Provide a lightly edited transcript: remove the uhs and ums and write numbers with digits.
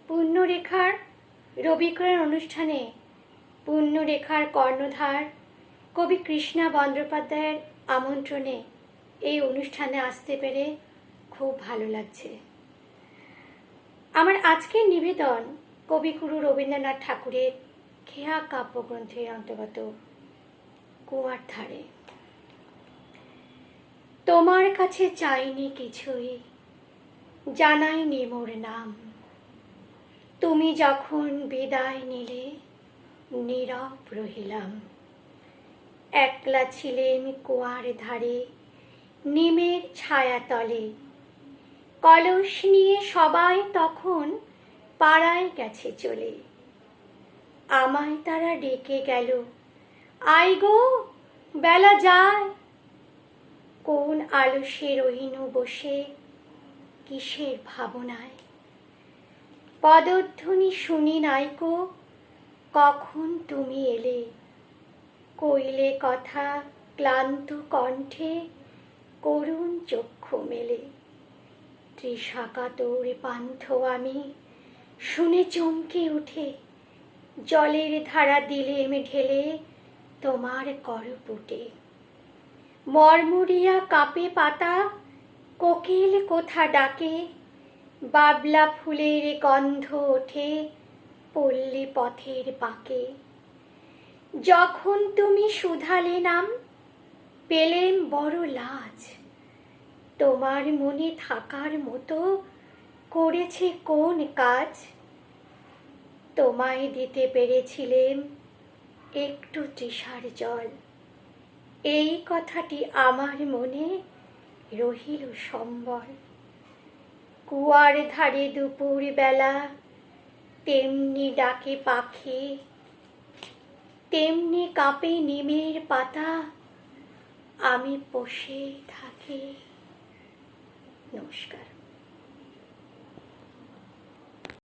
পুণ্যরেখার রবিকরণ অনুষ্ঠানে পুণ্যরেখার কর্ণধার কবি কৃষ্ণা বন্দ্যোপাধ্যায়ের আমন্ত্রণে এই অনুষ্ঠানে আসতে পেরে খুব ভালো লাগছে। আমার আজকের নিবেদন কবিগুরু রবীন্দ্রনাথ ঠাকুরের খেয়া কাব্যগ্রন্থের অন্তর্গত কুয়ার ধারে। তোমার কাছে চাইনি কিছুই, জানাইনি মোর নাম, তুমি যখন বিদায় নিলে নীরব রহিলাম। একলা ছিলেন কুয়ার ধারে নিমের ছায়াতলে, কলস নিয়ে সবাই তখন পাড়ায় গেছে চলে। আমায় তারা ডেকে গেল, আই গো বেলা যায়। কোন আলসে রহিনু বসে কিসের ভাবনায়, পদধ্বনি শুনি নাইকো কখন তুমি এলে। কইলে কথা ক্লান্ত কণ্ঠে করুণ চক্ষু মেলে। তৃষাকাতর পান্থ আমি শুনে চমকে উঠে, জলের ধারা দিলেম ঢেলে তোমার করপুটে। মরমরিয়া কাপে পাতা, কোকিল কোথা ডাকে, বাবলা ফুলের গন্ধ ওঠে পল্লী পথের বাঁকে। যখন তুমি শুধালে নাম, পেলেম বড় লাজ। তোমার মনে থাকার মতো করেছে কোন কাজ। তোমায় দিতে পেরেছিলেম একটু তৃষার জল, এই কথাটি আমার মনে রহিল সম্বল। কুয়ার ধারে দুপুর বেলা তেমনি ডাকে পাখি, তেমনি কাঁপে নিমের পাতা, আমি বসে থাকি। নমস্কার।